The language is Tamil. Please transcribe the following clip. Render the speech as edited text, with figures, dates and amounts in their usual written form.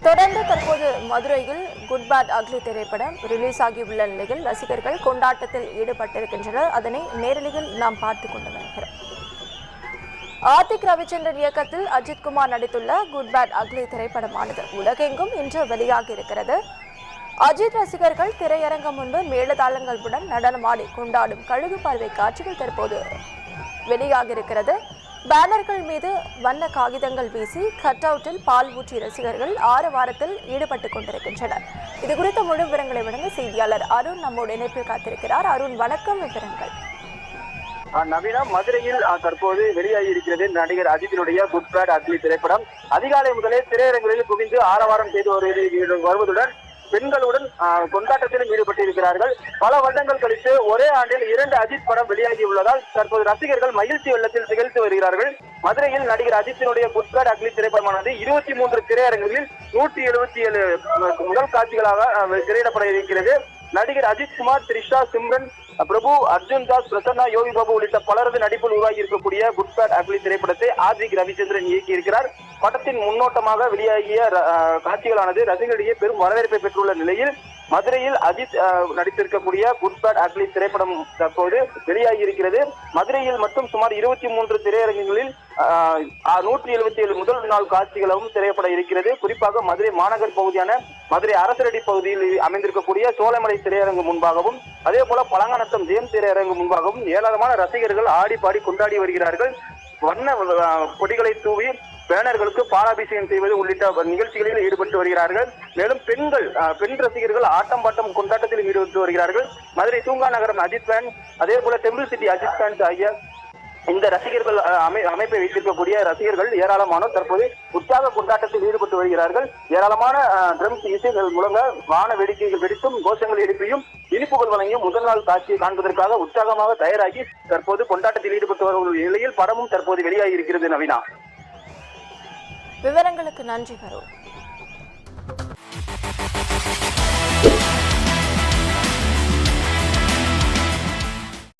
தொடர்ந்து தற்போது மதுரையில் குட் பேட் அக்லி திரைப்படம் ரிலீஸ் ஆகியுள்ள நிலையில் ரசிகர்கள் கொண்டாட்டத்தில் ஈடுபட்டிருக்கின்றனர். அதனை நேரலையில் நாம் பார்த்துக் கொண்டு வருகிறோம். ஆதிக் ரவிச்சந்திரன் இயக்கத்தில் அஜித்குமார் நடித்துள்ள குட் பேட் அக்லி திரைப்படமானது உலகெங்கும் இன்று வெளியாகி இருக்கிறது. அஜித் ரசிகர்கள் திரையரங்கம் முன்பு மேளதாளங்களுடன் நடனமாடி கொண்டாடும் கழுகு பார்வை காட்சிகள் தற்போது வெளியாகியிருக்கிறது. பேனர்கள் மீது வண்ண காகிதங்கள் வீசி கட் அவுட்டில் பால் ஊற்றி ரசிகர்கள் ஆரவாரத்தில் ஈடுபட்டுக் கொண்டிருக்கின்றனர். இது குறித்த முழு விவரங்களை வழங்க செய்தியாளர் அருண் நம்மோடு இணைப்பில் காத்திருக்கிறார். அருண், வணக்கம். விவரங்கள். நவீனா, மதுரையில் தற்போது வெளியாகி இருக்கிறது நடிகர் அஜித்தினுடைய குட் பேட் அக்லி திரைப்படம். அதிகாலை முதலே திரையரங்குகளில் குவிந்து ஆரவாரம் செய்து வருவதுடன் பெண்களுடன் கொண்டாட்டத்திலும் ஈடுபட்டிருக்கிறார்கள். பல வருடங்கள் கழித்து ஒரே ஆண்டில் 2 அஜித் படம் வெளியாகி உள்ளதால் தற்போது ரசிகர்கள் மகிழ்ச்சி வெள்ளத்தில் திகழ்த்து வருகிறார்கள். மதுரையில் நடிகர் அஜித்தினுடைய குட் பேட் அக்லி திரைப்படமானது 23 திரையரங்குகளில் 177 முதல் காட்சிகளாக திரையிடப்பட இருக்கிறது. நடிகர் அஜித்குமார், த்ரிஷா, சிம்ரன், பிரபு, அர்ஜுன் தாஸ், பிரசன்னா, யோகி பாபு உள்ளிட்ட பலரது நடிப்பில் உருவாகி இருக்கக்கூடிய குட் பேட் அக்லி திரைப்படத்தை ஆதிக் ரவிச்சந்திரன் இயக்கியிருக்கிறார். படத்தின் முன்னோட்டமாக வெளியாகிய காட்சிகளானது ரசிகர்களிடையே பெரும் வரவேற்பை பெற்றுள்ள நிலையில் மதுரையில் அஜித் நடித்திருக்கக்கூடிய குட் பேட் அக்லி திரைப்படம் தற்போது வெளியாகி இருக்கிறது. மதுரையில் மட்டும் சுமார் 23 திரையரங்குகளில் 177 முதல் நாள் காட்சிகளும் திரைப்பட இருக்கிறது. குறிப்பாக மதுரை மாநகர் பகுதியான மதுரை அரசரடி பகுதியில் அமைந்திருக்கக்கூடிய சோலைமலை திரையரங்கு முன்பாகவும் அதே போல பழங்கானத்தம் ஜெயம் திரையரங்கு முன்பாகவும் ஏராளமான ரசிகர்கள் ஆடி பாடி கொண்டாடி வருகிறார்கள். வண்ண கொடிகளை தூவி பேனர்களுக்கு பாலாபிஷேகம் செய்வது உள்ளிட்ட நிகழ்ச்சிகளில் ஈடுபட்டு வருகிறார்கள். மேலும் பெண் ரசிகர்கள் ஆட்டம் பாட்டம் கொண்டாட்டத்தில் ஈடுபட்டு வருகிறார்கள். மதுரை தூங்கா நகரம் அஜித் ஃபேன், அதே போல டெம்பிள் சிட்டி அஜித் ஃபேன்ஸ் ஆகிய இந்த ரசிகர்கள் அமைப்பை வைத்திருக்கக்கூடிய ரசிகர்கள் ஏராளமானோர் தற்போது உற்சாக கொண்டாட்டத்தில் ஈடுபட்டு வருகிறார்கள். ஏராளமான ட்ரம்ஸ் இசைகள் முழங்க வான வேடிக்கைகள் வெடித்தும் கோஷங்கள் எழுப்பியும் இனிப்புகள் வழங்கியும் முதல் நாள் காட்சியை காண்பதற்காக உற்சாகமாக தயாராகி தற்போது கொண்டாட்டத்தில் ஈடுபட்டு வரும் நிலையில் படமும் தற்போது வெளியாகி இருக்கிறது. நவீனா, விவரங்களுக்கு நன்றி.